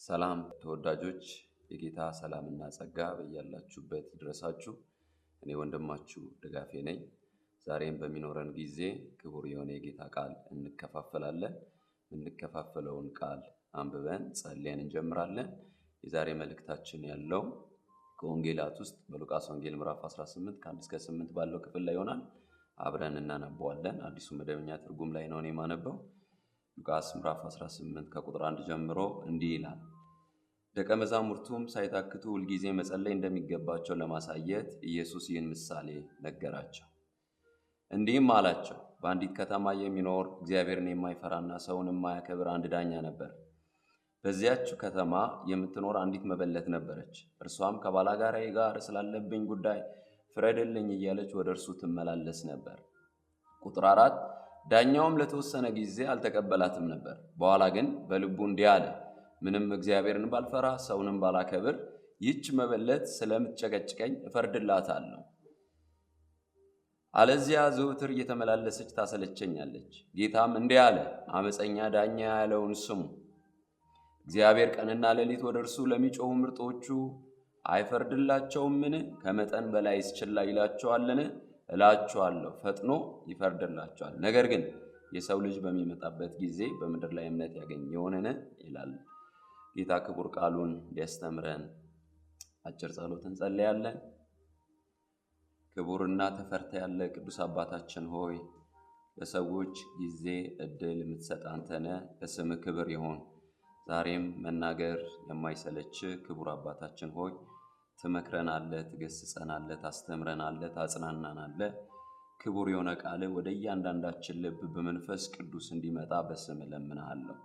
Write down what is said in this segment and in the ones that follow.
ሰላም ተወዳጆች የጌታ ሰላምና ጸጋ በያላችሁበት ይድረሳችሁ። እኔ ወንድማችሁ ድጋፌ ነኝ። ዛሬም በሚኖረን ጊዜ ክቡር የሆነ የጌታ ቃል እንከፋፈላለን። እንከፋፈለውን ቃል አንብበን ጸልየን እንጀምራለን። የዛሬ መልእክታችን ያለው ከወንጌላት ውስጥ በሉቃስ ወንጌል ምዕራፍ 18 ከ1 እስከ 8 ባለው ክፍል ላይ ይሆናል። አብረን እናነበዋለን። አዲሱ መደበኛ ትርጉም ላይ ነው የማነበው። ሉቃስ ምዕራፍ 18 ከቁጥር 1 ጀምሮ እንዲህ ይላል። ደቀ መዛሙርቱም ሳይታክቱ ሁልጊዜ መጸለይ እንደሚገባቸው ለማሳየት ኢየሱስ ይህን ምሳሌ ነገራቸው። እንዲህም አላቸው፣ በአንዲት ከተማ የሚኖር እግዚአብሔርን የማይፈራና ሰውን የማያከብር አንድ ዳኛ ነበር። በዚያች ከተማ የምትኖር አንዲት መበለት ነበረች። እርሷም ከባላጋራዬ ጋር ስላለብኝ ጉዳይ ፍረድልኝ እያለች ወደ እርሱ ትመላለስ ነበር። ቁጥር 4 ዳኛውም ለተወሰነ ጊዜ አልተቀበላትም ነበር። በኋላ ግን በልቡ እንዲህ አለ፣ ምንም እግዚአብሔርን ባልፈራ ሰውንም ባላከብር ይህች መበለት ስለምትጨቀጭቀኝ እፈርድላታለሁ። አለዚያ ዘወትር እየተመላለሰች ታሰለቸኛለች። ጌታም እንዲህ አለ፣ አመፀኛ ዳኛ ያለውን ስሙ። እግዚአብሔር ቀንና ሌሊት ወደ እርሱ ለሚጮኹ ምርጦቹ አይፈርድላቸውምን? ከመጠን በላይ ችላ ይላቸዋልን? እላችኋለሁ ፈጥኖ ይፈርድላቸዋል። ነገር ግን የሰው ልጅ በሚመጣበት ጊዜ በምድር ላይ እምነት ያገኝ ይሆንን? ይላል ጌታ። ክቡር ቃሉን ሊያስተምረን አጭር ጸሎት እንጸልያለን። ክቡርና ተፈርተ ያለ ቅዱስ አባታችን ሆይ፣ ለሰዎች ጊዜ እድል የምትሰጥ አንተ ነህ። ለስምህ ክብር ይሁን። ዛሬም መናገር የማይሰለች ክቡር አባታችን ሆይ፣ ትመክረናለህ፣ ትገስጸናለህ፣ ታስተምረናለህ፣ ታጽናናናለህ። ክቡር የሆነ ቃልህ ወደ እያንዳንዳችን ልብ በመንፈስ ቅዱስ እንዲመጣ በስምህ እለምንሃለሁ።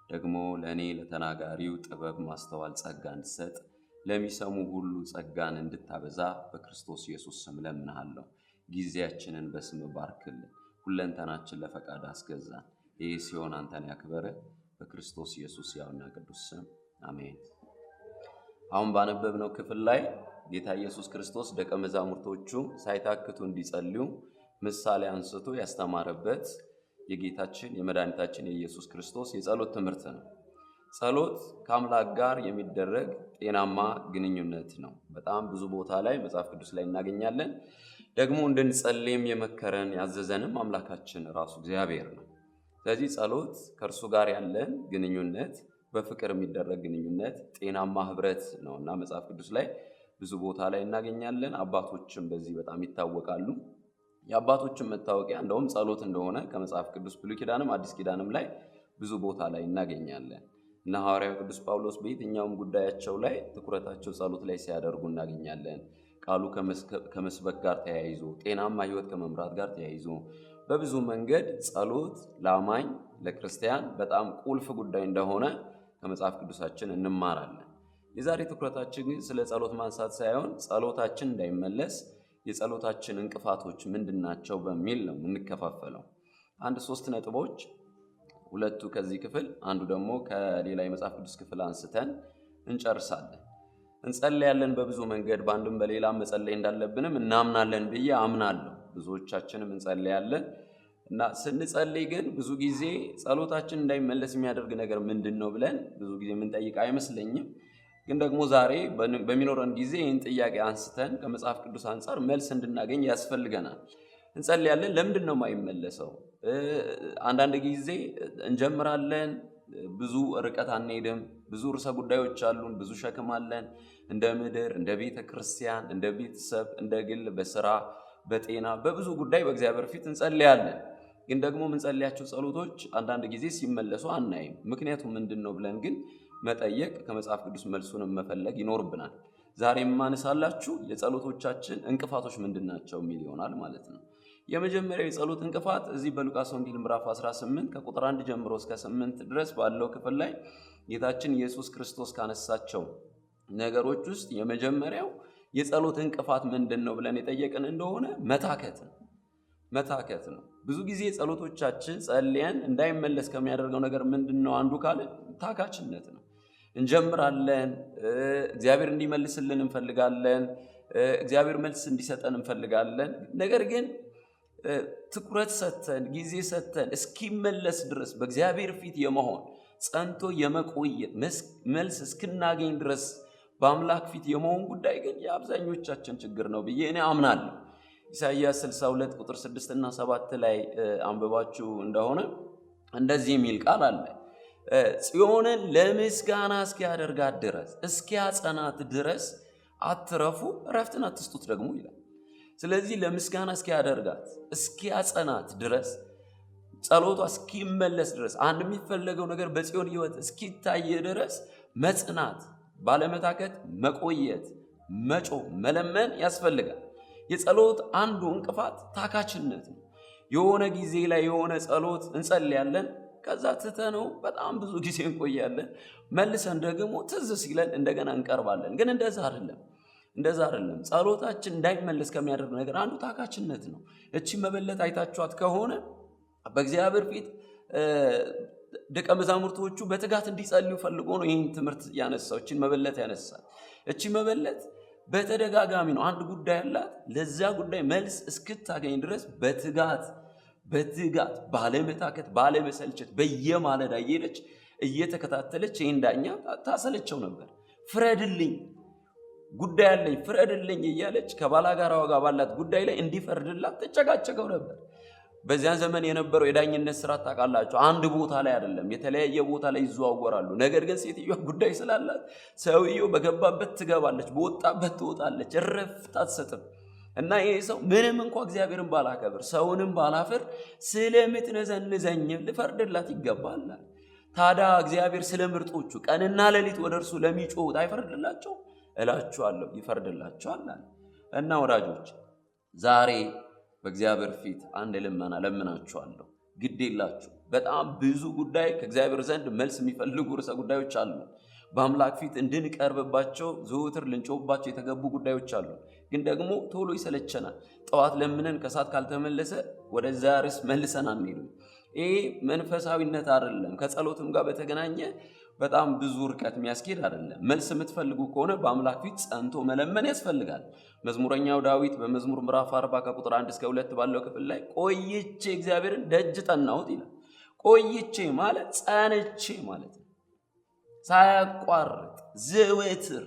ደግሞ ለእኔ ለተናጋሪው ጥበብ፣ ማስተዋል፣ ጸጋ እንድሰጥ ለሚሰሙ ሁሉ ጸጋን እንድታበዛ በክርስቶስ ኢየሱስ ስም እለምንሃለሁ። ጊዜያችንን በስምህ ባርክልን። ሁለንተናችን ለፈቃድ አስገዛን። ይህ ሲሆን አንተን ያክብር በክርስቶስ ኢየሱስ ያውና ቅዱስ ስም አሜን። አሁን ባነበብነው ክፍል ላይ ጌታ ኢየሱስ ክርስቶስ ደቀ መዛሙርቶቹ ሳይታክቱ እንዲጸልዩ ምሳሌ አንስቶ ያስተማረበት የጌታችን የመድኃኒታችን የኢየሱስ ክርስቶስ የጸሎት ትምህርት ነው። ጸሎት ከአምላክ ጋር የሚደረግ ጤናማ ግንኙነት ነው። በጣም ብዙ ቦታ ላይ መጽሐፍ ቅዱስ ላይ እናገኛለን። ደግሞ እንድንጸልይም የመከረን ያዘዘንም አምላካችን ራሱ እግዚአብሔር ነው። ስለዚህ ጸሎት ከእርሱ ጋር ያለን ግንኙነት፣ በፍቅር የሚደረግ ግንኙነት፣ ጤናማ ህብረት ነውና መጽሐፍ ቅዱስ ላይ ብዙ ቦታ ላይ እናገኛለን። አባቶችም በዚህ በጣም ይታወቃሉ። የአባቶችም መታወቂያ እንደውም ጸሎት እንደሆነ ከመጽሐፍ ቅዱስ ብሉይ ኪዳንም አዲስ ኪዳንም ላይ ብዙ ቦታ ላይ እናገኛለን። እና ሐዋርያው ቅዱስ ጳውሎስ በየትኛውም ጉዳያቸው ላይ ትኩረታቸው ጸሎት ላይ ሲያደርጉ እናገኛለን። ቃሉ ከመስበክ ጋር ተያይዞ፣ ጤናማ ህይወት ከመምራት ጋር ተያይዞ በብዙ መንገድ ጸሎት ለአማኝ ለክርስቲያን በጣም ቁልፍ ጉዳይ እንደሆነ ከመጽሐፍ ቅዱሳችን እንማራለን። የዛሬ ትኩረታችን ግን ስለ ጸሎት ማንሳት ሳይሆን ጸሎታችን እንዳይመለስ የጸሎታችን እንቅፋቶች ምንድናቸው በሚል ነው የምንከፋፈለው። 3 ነጥቦች፣ 2 ከዚህ ክፍል፣ አንዱ ደግሞ ከሌላ የመጽሐፍ ቅዱስ ክፍል አንስተን እንጨርሳለን። እንጸልያለን በብዙ መንገድ፣ በአንድም በሌላም መጸለይ እንዳለብንም እናምናለን ብዬ አምናለሁ። ብዙዎቻችንም እንጸልያለን እና ስንጸልይ ግን ብዙ ጊዜ ጸሎታችን እንዳይመለስ የሚያደርግ ነገር ምንድነው ብለን ብዙ ጊዜ የምንጠይቅ አይመስለኝም። ግን ደግሞ ዛሬ በሚኖረን ጊዜ ይህን ጥያቄ አንስተን ከመጽሐፍ ቅዱስ አንጻር መልስ እንድናገኝ ያስፈልገናል። እንጸልያለን፣ ለምንድን ነው የማይመለሰው? አንዳንድ ጊዜ እንጀምራለን፣ ብዙ ርቀት አንሄድም። ብዙ ርዕሰ ጉዳዮች አሉን፣ ብዙ ሸክም አለን። እንደ ምድር፣ እንደ ቤተ ክርስቲያን፣ እንደ ቤተሰብ፣ እንደ ግል፣ በስራ፣ በጤና፣ በብዙ ጉዳይ በእግዚአብሔር ፊት እንጸልያለን። ግን ደግሞ የምንጸልያቸው ጸሎቶች አንዳንድ ጊዜ ሲመለሱ አናይም። ምክንያቱም ምንድን ነው ብለን ግን መጠየቅ፣ ከመጽሐፍ ቅዱስ መልሱንም መፈለግ ይኖርብናል። ዛሬ የማነሳላችሁ የጸሎቶቻችን እንቅፋቶች ምንድናቸው የሚል ይሆናል ማለት ነው። የመጀመሪያው የጸሎት እንቅፋት እዚህ በሉቃስ ወንጌል ምዕራፍ 18 ከቁጥር 1 ጀምሮ እስከ 8 ድረስ ባለው ክፍል ላይ ጌታችን ኢየሱስ ክርስቶስ ካነሳቸው ነገሮች ውስጥ የመጀመሪያው የጸሎት እንቅፋት ምንድን ነው ብለን የጠየቅን እንደሆነ መታከት ነው። ብዙ ጊዜ ጸሎቶቻችን ጸልየን እንዳይመለስ ከሚያደርገው ነገር ምንድን ነው አንዱ ካለ ታካችነት ነው። እንጀምራለን፣ እግዚአብሔር እንዲመልስልን እንፈልጋለን፣ እግዚአብሔር መልስ እንዲሰጠን እንፈልጋለን። ነገር ግን ትኩረት ሰጥተን ጊዜ ሰጥተን እስኪመለስ ድረስ በእግዚአብሔር ፊት የመሆን ጸንቶ የመቆየት መልስ እስክናገኝ ድረስ በአምላክ ፊት የመሆን ጉዳይ ግን የአብዛኞቻችን ችግር ነው ብዬ እኔ አምናለሁ። ኢሳይያስ 62 ቁጥር 6 እና 7 ላይ አንብባችሁ እንደሆነ እንደዚህ የሚል ቃል አለ። ጽዮንን ለምስጋና እስኪያደርጋት ድረስ እስኪያጸናት ድረስ አትረፉ፣ እረፍትን አትስጡት ደግሞ ይላል። ስለዚህ ለምስጋና እስኪያደርጋት እስኪያጸናት ድረስ ጸሎቷ እስኪመለስ ድረስ አንድ የሚፈለገው ነገር በጽዮን ሕይወት እስኪታይ ድረስ መጽናት፣ ባለመታከት መቆየት፣ መጮህ፣ መለመን ያስፈልጋል። የጸሎት አንዱ እንቅፋት ታካችነት ነው። የሆነ ጊዜ ላይ የሆነ ጸሎት እንጸልያለን፣ ከዛ ትተነው በጣም ብዙ ጊዜ እንቆያለን። መልሰን ደግሞ ትዝ ሲለን እንደገና እንቀርባለን። ግን እንደዛ አይደለም። ጸሎታችን እንዳይመለስ ከሚያደርግ ነገር አንዱ ታካችነት ነው። እቺ መበለት አይታችኋት ከሆነ በእግዚአብሔር ፊት ደቀ መዛሙርቶቹ በትጋት እንዲጸልዩ ፈልጎ ነው ይህን ትምህርት ያነሳው። እቺን መበለት ያነሳል። እቺ መበለት በተደጋጋሚ ነው አንድ ጉዳይ ያላት፣ ለዛ ጉዳይ መልስ እስክታገኝ ድረስ በትጋት ባለመታከት ባለመሰልቸት በየማለዳ እየሄደች እየተከታተለች ይህን ዳኛ ታሰለቸው ነበር። ፍረድልኝ፣ ጉዳይ አለኝ፣ ፍረድልኝ እያለች ከባላጋራዋ ጋር ባላት ጉዳይ ላይ እንዲፈርድላት ተጨቃጨቀው ነበር። በዚያን ዘመን የነበረው የዳኝነት ስርዓት ታውቃላችሁ፣ አንድ ቦታ ላይ አይደለም፣ የተለያየ ቦታ ላይ ይዘዋወራሉ። ነገር ግን ሴትዮዋ ጉዳይ ስላላት ሰውየው በገባበት ትገባለች፣ በወጣበት ትወጣለች፣ እረፍት አትሰጥም። እና ይሄ ሰው ምንም እንኳ እግዚአብሔርን ባላከብር ሰውንም ባላፈር ስለምትነዘንዘኝ ልፈርድላት ይገባል። ታዲያ እግዚአብሔር ስለ ምርጦቹ ቀንና ሌሊት ወደ እርሱ ለሚጮሁት አይፈርድላቸው? እላችኋለሁ ይፈርድላቸዋል። እና ወዳጆች ዛሬ በእግዚአብሔር ፊት አንድ ልመና ለምናችኋለሁ። ግድ የላችሁ፣ በጣም ብዙ ጉዳይ ከእግዚአብሔር ዘንድ መልስ የሚፈልጉ ርዕሰ ጉዳዮች አሉ። በአምላክ ፊት እንድንቀርብባቸው ዘወትር ልንጮህባቸው የተገቡ ጉዳዮች አሉ። ግን ደግሞ ቶሎ ይሰለቸናል። ጠዋት ለምነን ከሰዓት ካልተመለሰ ወደዛ ርዕስ መልሰን አንሄድም። ይሄ መንፈሳዊነት አይደለም። ከጸሎትም ጋር በተገናኘ በጣም ብዙ ርቀት የሚያስኬድ አይደለም። መልስ የምትፈልጉ ከሆነ በአምላክ ፊት ጸንቶ መለመን ያስፈልጋል። መዝሙረኛው ዳዊት በመዝሙር ምዕራፍ 40 ከቁጥር 1 እስከ 2 ባለው ክፍል ላይ ቆይቼ እግዚአብሔርን ደጅ ጠናሁት ይላል። ቆይቼ ማለት ጸንቼ ማለት ነው። ሳያቋርጥ ዘወትር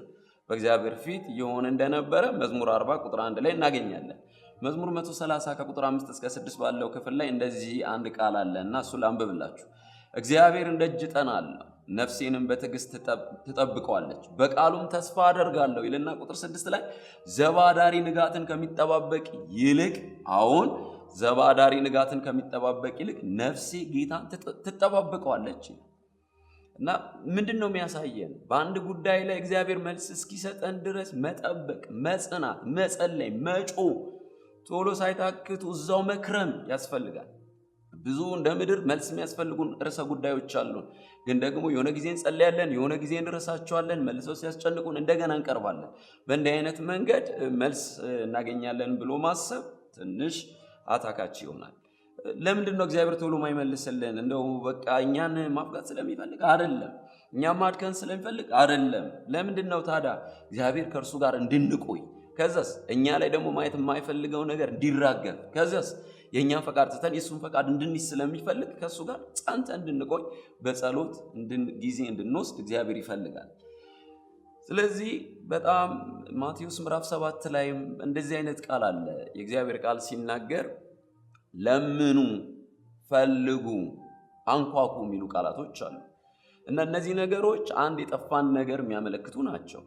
በእግዚአብሔር ፊት የሆነ እንደነበረ መዝሙር 40 ቁጥር 1 ላይ እናገኛለን። መዝሙር 130 ከቁጥር 5 እስከ 6 ባለው ክፍል ላይ እንደዚህ አንድ ቃል አለና እሱ ላንብብላችሁ። እግዚአብሔርን ደጅ ጠናለሁ፣ ነፍሴንም በትዕግስት ትጠብቀዋለች፣ በቃሉም ተስፋ አደርጋለሁ ይልና ቁጥር 6 ላይ ዘባዳሪ ንጋትን ከሚጠባበቅ ይልቅ ዘባዳሪ ንጋትን ከሚጠባበቅ ይልቅ ነፍሴ ጌታን ትጠባበቀዋለች። እና ምንድነው የሚያሳየን? በአንድ ጉዳይ ላይ እግዚአብሔር መልስ እስኪሰጠን ድረስ መጠበቅ፣ መጽናት፣ መጸለይ፣ መጮህ፣ ቶሎ ሳይታክቱ እዛው መክረም ያስፈልጋል። ብዙ እንደ ምድር መልስ የሚያስፈልጉን ርዕሰ ጉዳዮች አሉን። ግን ደግሞ የሆነ ጊዜ እንጸልያለን፣ የሆነ ጊዜ እንረሳቸዋለን፣ መልሰው ሲያስጨንቁን እንደገና እንቀርባለን። በእንዲህ አይነት መንገድ መልስ እናገኛለን ብሎ ማሰብ ትንሽ አታካች ይሆናል። ለምንድን ነው እግዚአብሔር ቶሎ ማይመልስልን? እንደው በቃ እኛን ማፍጋት ስለሚፈልግ አይደለም፣ እኛን ማድከን ስለሚፈልግ አይደለም። ለምንድን ነው ታዲያ? እግዚአብሔር ከእርሱ ጋር እንድንቆይ፣ ከዛስ እኛ ላይ ደግሞ ማየት የማይፈልገው ነገር እንዲራገፍ፣ ከዛስ የእኛን ፈቃድ ትተን የእሱን ፈቃድ እንድንይዝ ስለሚፈልግ ከእሱ ጋር ጸንተን እንድንቆይ በጸሎት ጊዜ እንድንወስድ እግዚአብሔር ይፈልጋል። ስለዚህ በጣም ማቴዎስ ምዕራፍ 7 ላይም እንደዚህ አይነት ቃል አለ። የእግዚአብሔር ቃል ሲናገር ለምኑ፣ ፈልጉ፣ አንኳኩ የሚሉ ቃላቶች አሉ። እና እነዚህ ነገሮች አንድ የጠፋን ነገር የሚያመለክቱ ናቸው።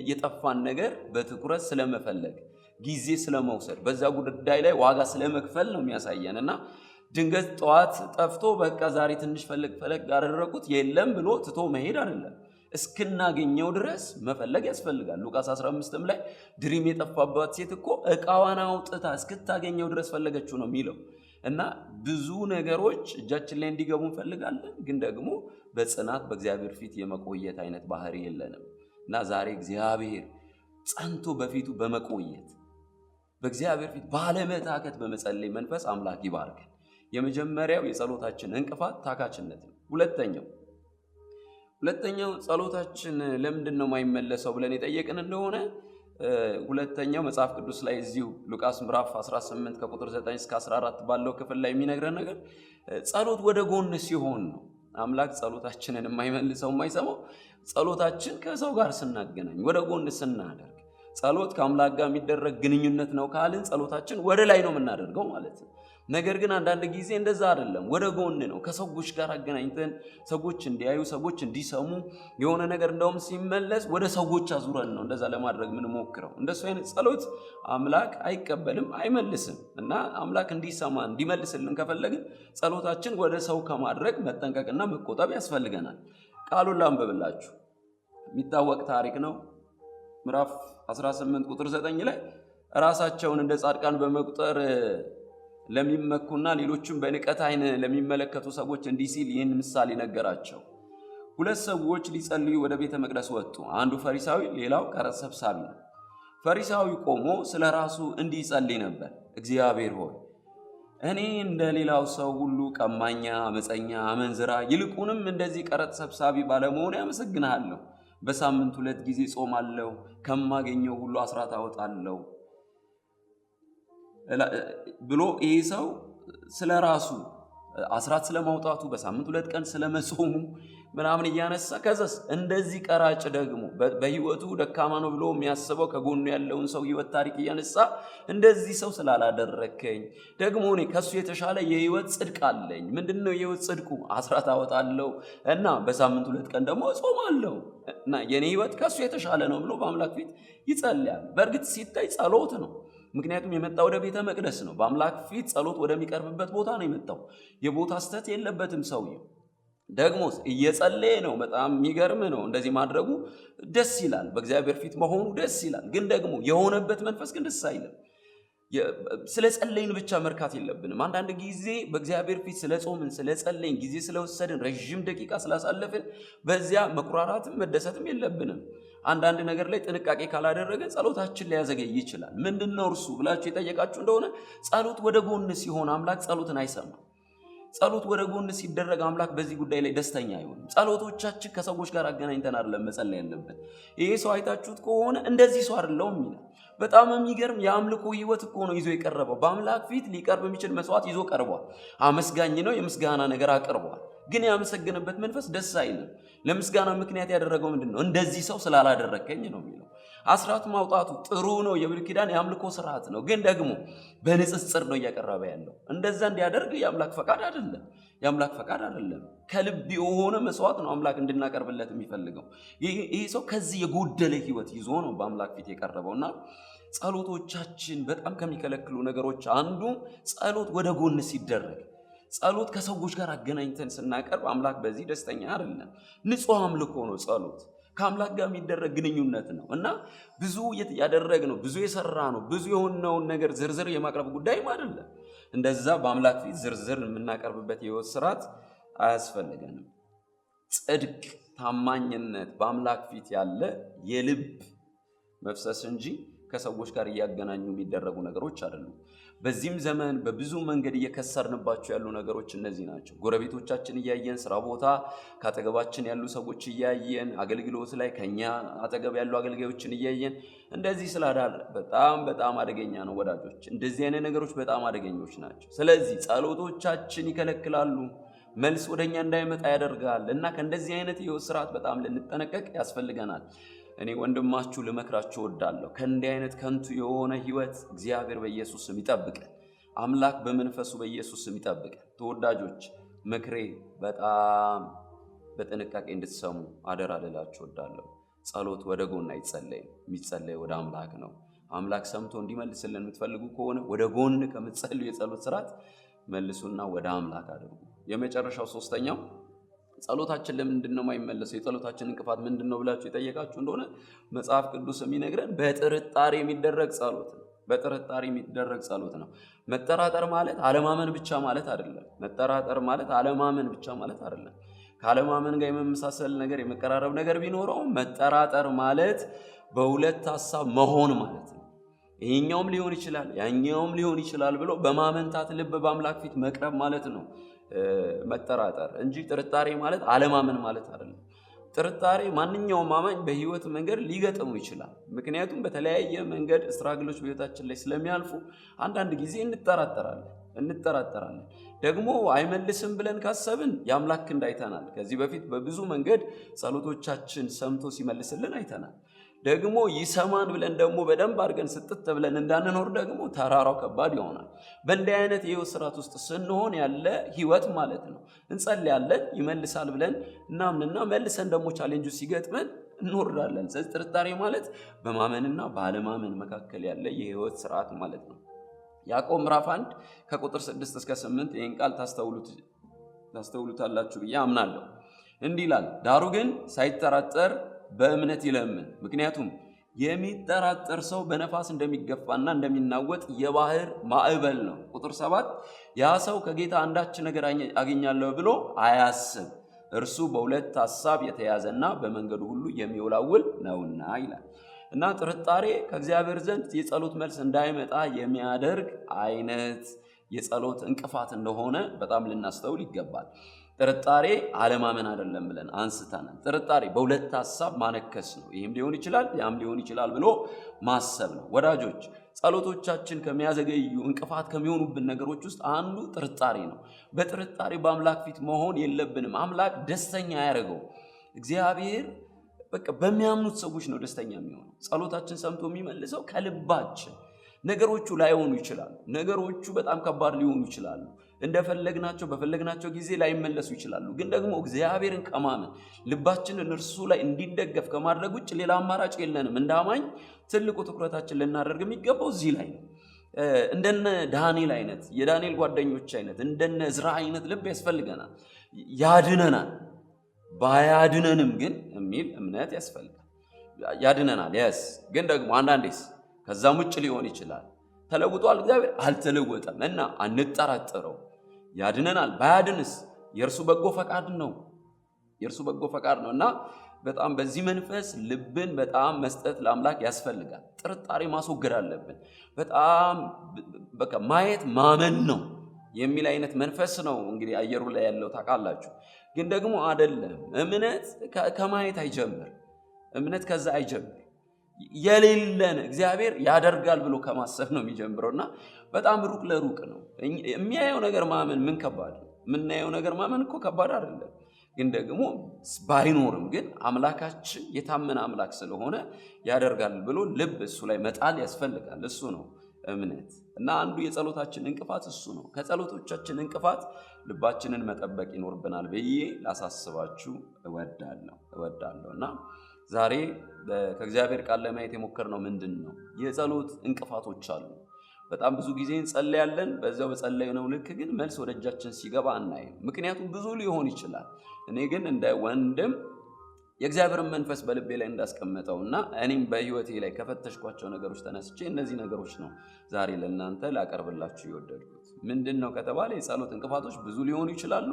የጠፋን ነገር በትኩረት ስለመፈለግ፣ ጊዜ ስለመውሰድ፣ በዛ ጉዳይ ላይ ዋጋ ስለመክፈል ነው የሚያሳየን። እና ድንገት ጠዋት ጠፍቶ በቃ ዛሬ ትንሽ ፈለግ ያደረኩት የለም ብሎ ትቶ መሄድ አይደለም። እስክናገኘው ድረስ መፈለግ ያስፈልጋል። ሉቃስ 15 ላይ ድሪም የጠፋባት ሴት እኮ ዕቃዋን አውጥታ እስክታገኘው ድረስ ፈለገችው ነው የሚለው። እና ብዙ ነገሮች እጃችን ላይ እንዲገቡ እንፈልጋለን፣ ግን ደግሞ በጽናት በእግዚአብሔር ፊት የመቆየት አይነት ባህሪ የለንም። እና ዛሬ እግዚአብሔር ጸንቶ በፊቱ በመቆየት በእግዚአብሔር ፊት ባለመታከት በመጸለይ መንፈስ አምላክ ይባርካል። የመጀመሪያው የጸሎታችን እንቅፋት ታካችነት ነው። ሁለተኛው ጸሎታችን ለምንድን ነው የማይመለሰው ብለን የጠየቅን እንደሆነ ሁለተኛው መጽሐፍ ቅዱስ ላይ እዚሁ ሉቃስ ምዕራፍ 18 ከቁጥር 9 እስከ 14 ባለው ክፍል ላይ የሚነግረን ነገር ጸሎት ወደ ጎን ሲሆን ነው። አምላክ ጸሎታችንን የማይመልሰው የማይሰማው ጸሎታችን ከሰው ጋር ስናገናኝ ወደ ጎን ስናደርግ ጸሎት ከአምላክ ጋር የሚደረግ ግንኙነት ነው ካልን ጸሎታችን ወደ ላይ ነው የምናደርገው ማለት ነው። ነገር ግን አንዳንድ ጊዜ እንደዛ አይደለም፣ ወደ ጎን ነው። ከሰዎች ጋር አገናኝተን ሰዎች እንዲያዩ ሰዎች እንዲሰሙ የሆነ ነገር እንደውም ሲመለስ ወደ ሰዎች አዙረን ነው እንደዛ ለማድረግ ምን ሞክረው። እንደሱ አይነት ጸሎት አምላክ አይቀበልም አይመልስም። እና አምላክ እንዲሰማ እንዲመልስልን ከፈለግን ጸሎታችን ወደ ሰው ከማድረግ መጠንቀቅና መቆጠብ ያስፈልገናል። ቃሉን ላንብብላችሁ። የሚታወቅ ታሪክ ነው። ምዕራፍ 18 ቁጥር 9 ላይ ራሳቸውን እንደ ጻድቃን በመቁጠር ለሚመኩና ሌሎችም በንቀት አይን ለሚመለከቱ ሰዎች እንዲህ ሲል ይህን ምሳሌ ነገራቸው። ሁለት ሰዎች ሊጸልዩ ወደ ቤተ መቅደስ ወጡ። አንዱ ፈሪሳዊ፣ ሌላው ቀረጥ ሰብሳቢ ነው። ፈሪሳዊ ቆሞ ስለ ራሱ እንዲህ ይጸልይ ነበር። እግዚአብሔር ሆይ እኔ እንደ ሌላው ሰው ሁሉ ቀማኛ፣ አመፀኛ፣ አመንዝራ ይልቁንም እንደዚህ ቀረጥ ሰብሳቢ ባለመሆኔ አመሰግንሃለሁ። በሳምንት 2 ጊዜ ጾማለሁ፣ ከማገኘው ሁሉ አስራት አወጣለሁ ብሎ ይሄ ሰው ስለ ራሱ አስራት ስለማውጣቱ በሳምንት 2 ቀን ስለመጾሙ ምናምን እያነሳ ከዛስ እንደዚህ ቀራጭ ደግሞ በህይወቱ ደካማ ነው ብሎ የሚያስበው ከጎኑ ያለውን ሰው ህይወት ታሪክ እያነሳ እንደዚህ ሰው ስላላደረከኝ ደግሞ እኔ ከሱ የተሻለ የህይወት ጽድቅ አለኝ። ምንድነው የህይወት ጽድቁ? አስራት አወጣለሁ እና በሳምንት 2 ቀን ደግሞ ጾማለሁ እና የኔ ህይወት ከሱ የተሻለ ነው ብሎ በአምላክ ፊት ይጸልያል። በእርግጥ ሲታይ ጸሎት ነው። ምክንያቱም የመጣው ወደ ቤተ መቅደስ ነው። በአምላክ ፊት ጸሎት ወደሚቀርብበት ቦታ ነው የመጣው። የቦታ ስተት የለበትም ሰውየው። ደግሞ እየጸለየ ነው። በጣም የሚገርም ነው። እንደዚህ ማድረጉ ደስ ይላል። በእግዚአብሔር ፊት መሆኑ ደስ ይላል። ግን ደግሞ የሆነበት መንፈስ ግን ደስ አይልም። ስለ ጸለይን ብቻ መርካት የለብንም። አንዳንድ ጊዜ በእግዚአብሔር ፊት ስለ ጾምን፣ ስለ ጸለይን፣ ጊዜ ስለወሰድን፣ ረዥም ደቂቃ ስላሳለፍን በዚያ መኩራራትም መደሰትም የለብንም። አንዳንድ ነገር ላይ ጥንቃቄ ካላደረገ ጸሎታችን ሊያዘገይ ይችላል። ምንድነው እርሱ ብላችሁ የጠየቃችሁ እንደሆነ ጸሎት ወደ ጎን ሲሆን አምላክ ጸሎትን አይሰማም። ጸሎት ወደ ጎን ሲደረግ አምላክ በዚህ ጉዳይ ላይ ደስተኛ አይሆንም። ጸሎቶቻችን ከሰዎች ጋር አገናኝተን አይደለም መጸለይ ያለብን። ይሄ ሰው አይታችሁት ከሆነ እንደዚህ ሰው አይደለም ይላል። በጣም የሚገርም የአምልኮ ህይወት እኮ ነው ይዞ የቀረበው። በአምላክ ፊት ሊቀርብ የሚችል መስዋዕት ይዞ ቀርቧል። አመስጋኝ ነው። የምስጋና ነገር አቅርቧል። ግን ያመሰግንበት መንፈስ ደስ አይልም። ለምስጋና ምክንያት ያደረገው ምንድነው? እንደዚህ ሰው ስላላደረከኝ ነው የሚለው። አስራት ማውጣቱ ጥሩ ነው። የብሉይ ኪዳን የአምልኮ ስርዓት ነው። ግን ደግሞ በንጽጽር ነው እያቀረበ ያለው። እንደዛ እንዲያደርግ የአምላክ ፈቃድ አይደለም። የአምላክ ፈቃድ አይደለም። ከልብ የሆነ መስዋዕት ነው አምላክ እንድናቀርብለት የሚፈልገው። ይህ ሰው ከዚህ የጎደለ ህይወት ይዞ ነው በአምላክ ፊት የቀረበውና ጸሎቶቻችን በጣም ከሚከለክሉ ነገሮች አንዱ ጸሎት ወደ ጎን ሲደረግ፣ ጸሎት ከሰዎች ጋር አገናኝተን ስናቀርብ አምላክ በዚህ ደስተኛ አይደለም። ንጹህ አምልኮ ነው ጸሎት። ከአምላክ ጋር የሚደረግ ግንኙነት ነው እና ብዙ ያደረግነው ብዙ የሰራ ነው ብዙ የሆነውን ነገር ዝርዝር የማቅረብ ጉዳይም አይደለም። እንደዛ በአምላክ ፊት ዝርዝር የምናቀርብበት የህይወት ስርዓት አያስፈልገንም። ጽድቅ፣ ታማኝነት በአምላክ ፊት ያለ የልብ መፍሰስ እንጂ ከሰዎች ጋር እያገናኙ የሚደረጉ ነገሮች አይደሉም። በዚህም ዘመን በብዙ መንገድ እየከሰርንባቸው ያሉ ነገሮች እነዚህ ናቸው። ጎረቤቶቻችን እያየን፣ ስራ ቦታ ካጠገባችን ያሉ ሰዎች እያየን፣ አገልግሎት ላይ ከኛ አጠገብ ያሉ አገልጋዮችን እያየን እንደዚህ ስላዳር በጣም አደገኛ ነው ወዳጆች። እንደዚህ አይነት ነገሮች በጣም አደገኞች ናቸው። ስለዚህ ጸሎቶቻችን ይከለክላሉ፣ መልስ ወደኛ እንዳይመጣ ያደርጋል እና ከእንደዚህ አይነት የህይወት ስርዓት በጣም ልንጠነቀቅ ያስፈልገናል። እኔ ወንድማችሁ ልመክራችሁ እወዳለሁ። ከእንዲህ አይነት ከንቱ የሆነ ህይወት እግዚአብሔር በኢየሱስ ስም ይጠብቀን። አምላክ በመንፈሱ በኢየሱስ ስም ይጠብቀን። ተወዳጆች፣ ምክሬ በጣም በጥንቃቄ እንድትሰሙ አደራ ልላችሁ እወዳለሁ። ጸሎት ወደ ጎን አይጸለይም። የሚጸለይ ወደ አምላክ ነው። አምላክ ሰምቶ እንዲመልስልን የምትፈልጉ ከሆነ ወደ ጎን ከምትጸልዩ የጸሎት ስርዓት መልሱና ወደ አምላክ አድርጉ። የመጨረሻው ሶስተኛው ጸሎታችን ለምንድን ነው የማይመለሰው? የጸሎታችን እንቅፋት ምንድነው ብላችሁ የጠየቃችሁ እንደሆነ መጽሐፍ ቅዱስ የሚነግረን በጥርጣሬ የሚደረግ ጸሎት ነው። በጥርጣሬ የሚደረግ ጸሎት ነው። መጠራጠር ማለት አለማመን ብቻ ማለት አይደለም። መጠራጠር ማለት አለማመን ብቻ ማለት አይደለም። ከአለማመን ጋር የመመሳሰል ነገር የመቀራረብ ነገር ቢኖረው መጠራጠር ማለት በሁለት ሐሳብ መሆን ማለት ነው። ይሄኛውም ሊሆን ይችላል ያኛውም ሊሆን ይችላል ብሎ በማመንታት ልብ በአምላክ ፊት መቅረብ ማለት ነው መጠራጠር እንጂ ጥርጣሬ ማለት አለማመን ማለት አይደለም። ጥርጣሬ ማንኛውም አማኝ በህይወት መንገድ ሊገጥሙ ይችላል። ምክንያቱም በተለያየ መንገድ ስትራግሎች በህይወታችን ላይ ስለሚያልፉ አንዳንድ ጊዜ እንጠራጠራለን። እንጠራጠራለን። ደግሞ አይመልስም ብለን ካሰብን የአምላክ ክንድ አይተናል። ከዚህ በፊት በብዙ መንገድ ጸሎቶቻችን ሰምቶ ሲመልስልን አይተናል። ደግሞ ይሰማን ብለን ደግሞ በደንብ አድርገን ስጥት ብለን እንዳንኖር ደግሞ ተራራው ከባድ ይሆናል። በእንዲህ አይነት የህይወት ስርዓት ውስጥ ስንሆን ያለ ህይወት ማለት ነው። እንጸልያለን፣ ይመልሳል ብለን እናምንና መልሰን ደግሞ ቻሌንጁ ሲገጥመን እንወርዳለን። ስለዚህ ጥርጣሬ ማለት በማመንና ባለማመን መካከል ያለ የህይወት ስርዓት ማለት ነው። ያዕቆብ ምዕራፍ 1 ከቁጥር 6 እስከ 8 ይህን ቃል ታስተውሉታላችሁ ብዬ አምናለሁ። እንዲህ ይላል፣ ዳሩ ግን ሳይጠራጠር በእምነት ይለምን። ምክንያቱም የሚጠራጠር ሰው በነፋስ እንደሚገፋና እንደሚናወጥ የባህር ማዕበል ነው። ቁጥር 7 ያ ሰው ከጌታ አንዳች ነገር አገኛለሁ ብሎ አያስብ፣ እርሱ በሁለት ሐሳብ የተያዘና በመንገዱ ሁሉ የሚወላውል ነውና ይላል። እና ጥርጣሬ ከእግዚአብሔር ዘንድ የጸሎት መልስ እንዳይመጣ የሚያደርግ አይነት የጸሎት እንቅፋት እንደሆነ በጣም ልናስተውል ይገባል። ጥርጣሬ አለማመን አይደለም ብለን አንስተናል። ጥርጣሬ በሁለት ሐሳብ ማነከስ ነው። ይህም ሊሆን ይችላል፣ ያም ሊሆን ይችላል ብሎ ማሰብ ነው። ወዳጆች፣ ጸሎቶቻችን ከሚያዘገዩ እንቅፋት ከሚሆኑብን ነገሮች ውስጥ አንዱ ጥርጣሬ ነው። በጥርጣሬ በአምላክ ፊት መሆን የለብንም። አምላክ ደስተኛ ያደርገው እግዚአብሔር በቃ በሚያምኑት ሰዎች ነው ደስተኛ የሚሆነው። ጸሎታችን ሰምቶ የሚመልሰው ከልባችን። ነገሮቹ ላይሆኑ ይችላሉ። ነገሮቹ በጣም ከባድ ሊሆኑ ይችላሉ። እንደፈለግናቸው በፈለግናቸው ጊዜ ላይመለሱ ይችላሉ። ግን ደግሞ እግዚአብሔርን ከማመን ልባችንን እርሱ ላይ እንዲደገፍ ከማድረግ ውጭ ሌላ አማራጭ የለንም። እንደ አማኝ ትልቁ ትኩረታችን ልናደርግ የሚገባው እዚህ ላይ ነው። እንደነ ዳንኤል አይነት የዳንኤል ጓደኞች አይነት እንደነ ዕዝራ አይነት ልብ ያስፈልገናል። ያድነናል ባያድነንም ግን የሚል እምነት ያስፈልጋል። ያድነናል የስ ግን ደግሞ አንዳንዴስ ከዛም ውጭ ሊሆን ይችላል። ተለውጧል እግዚአብሔር አልተለወጠም እና አንጠራጠረው። ያድነናል ባያድንስ የእርሱ በጎ ፈቃድ ነው። የእርሱ በጎ ፈቃድ ነው እና በጣም በዚህ መንፈስ ልብን በጣም መስጠት ለአምላክ ያስፈልጋል። ጥርጣሬ ማስወገድ አለብን። በጣም በቃ ማየት ማመን ነው የሚል አይነት መንፈስ ነው እንግዲህ አየሩ ላይ ያለው ታውቃላችሁ። ግን ደግሞ አይደለም። እምነት ከማየት አይጀምር። እምነት ከዛ አይጀምር። የሌለን እግዚአብሔር ያደርጋል ብሎ ከማሰብ ነው የሚጀምረውና በጣም ሩቅ ለሩቅ ነው። የሚያየው ነገር ማመን ምን ከባድ ነው። የምናየው ነገር ማመን እኮ ከባድ አይደለም። ግን ደግሞ ባይኖርም ግን አምላካችን የታመነ አምላክ ስለሆነ ያደርጋል ብሎ ልብ እሱ ላይ መጣል ያስፈልጋል። እሱ ነው እምነት እና አንዱ የጸሎታችን እንቅፋት እሱ ነው። ከጸሎቶቻችን እንቅፋት ልባችንን መጠበቅ ይኖርብናል ብዬ ላሳስባችሁ እወዳለሁ እና ዛሬ ከእግዚአብሔር ቃል ለማየት የሞከርነው ምንድን ነው? የጸሎት እንቅፋቶች አሉ። በጣም ብዙ ጊዜ እንጸልያለን። በዛው በጸለይነው ልክ ግን መልስ ወደ እጃችን ሲገባ አናይም። ምክንያቱም ብዙ ሊሆን ይችላል። እኔ ግን እንደ ወንድም የእግዚአብሔርን መንፈስ በልቤ ላይ እንዳስቀመጠውና እኔም በህይወቴ ላይ ከፈተሽኳቸው ነገሮች ተነስቼ እነዚህ ነገሮች ነው ዛሬ ለእናንተ ላቀርብላችሁ የወደድኩት። ምንድን ነው ከተባለ የጸሎት እንቅፋቶች ብዙ ሊሆኑ ይችላሉ።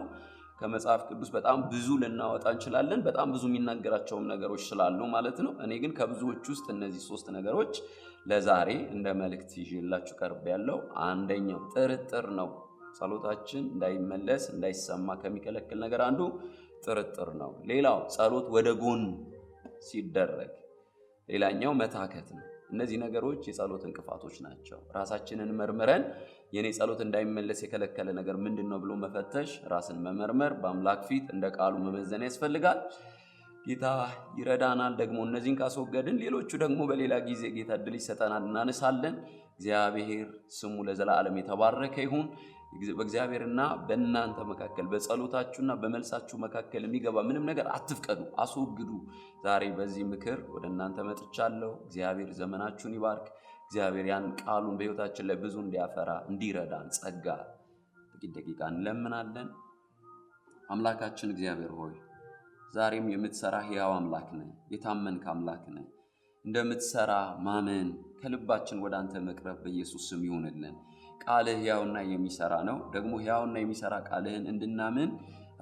ከመጽሐፍ ቅዱስ በጣም ብዙ ልናወጣ እንችላለን። በጣም ብዙ የሚናገራቸውም ነገሮች ስላሉ ማለት ነው። እኔ ግን ከብዙዎች ውስጥ እነዚህ 3 ነገሮች ለዛሬ እንደ መልእክት ይዤላችሁ ቀርቤያለሁ። አንደኛው ጥርጥር ነው። ጸሎታችን እንዳይመለስ እንዳይሰማ ከሚከለክል ነገር አንዱ ጥርጥር ነው። ሌላው ጸሎት ወደ ጎን ሲደረግ፣ ሌላኛው መታከት ነው። እነዚህ ነገሮች የጸሎት እንቅፋቶች ናቸው። ራሳችንን መርምረን የኔ ጸሎት እንዳይመለስ የከለከለ ነገር ምንድነው ብሎ መፈተሽ፣ ራስን መመርመር፣ በአምላክ ፊት እንደ ቃሉ መመዘን ያስፈልጋል። ጌታ ይረዳናል። ደግሞ እነዚህን ካስወገድን ሌሎቹ ደግሞ በሌላ ጊዜ ጌታ እድል ይሰጠናል፣ እናነሳለን። እግዚአብሔር ስሙ ለዘላለም የተባረከ ይሁን። በእግዚአብሔርና በእናንተ መካከል በጸሎታችሁና በመልሳችሁ መካከል የሚገባ ምንም ነገር አትፍቀዱ፣ አስወግዱ። ዛሬ በዚህ ምክር ወደ እናንተ መጥቻለሁ። እግዚአብሔር ዘመናችሁን ይባርክ። እግዚአብሔር ያን ቃሉን በሕይወታችን ላይ ብዙ እንዲያፈራ እንዲረዳን ጸጋ ጥቂት ደቂቃ እንለምናለን። አምላካችን እግዚአብሔር ሆይ ዛሬም የምትሰራ ሕያው አምላክ ነህ፣ የታመንክ አምላክ ነህ። እንደምትሰራ ማመን ከልባችን ወደ አንተ መቅረብ በኢየሱስ ስም ይሁንልን። ቃልህ ሕያውና የሚሰራ ነው። ደግሞ ሕያውና የሚሰራ ቃልህን እንድናምን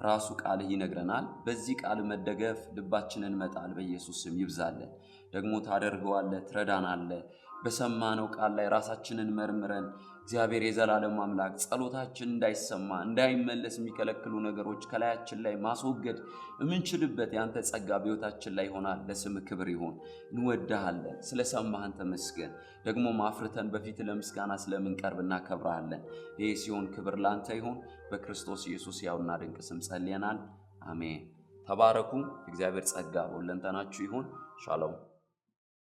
ራሱ ቃልህ ይነግረናል። በዚህ ቃል መደገፍ ልባችንን መጣል በኢየሱስ ስም ይብዛልን። ደግሞ ታደርገዋለህ፣ ትረዳናለህ። በሰማነው ቃል ላይ ራሳችንን መርምረን እግዚአብሔር የዘላለም አምላክ ጸሎታችን እንዳይሰማ እንዳይመለስ የሚከለክሉ ነገሮች ከላያችን ላይ ማስወገድ የምንችልበት ያንተ ጸጋ በሕይወታችን ላይ ይሆናል። ለስም ክብር ይሁን። እንወድሃለን። ስለሰማህን ተመስገን። ደግሞ ማፍርተን በፊት ለምስጋና ስለምንቀርብ እናከብራለን። ይህ ሲሆን ክብር ላንተ ይሁን። በክርስቶስ ኢየሱስ ያውና ድንቅ ስም ጸልየናል። አሜን። ተባረኩ። እግዚአብሔር ጸጋ በሁለንተናችሁ ይሁን። ሻሎም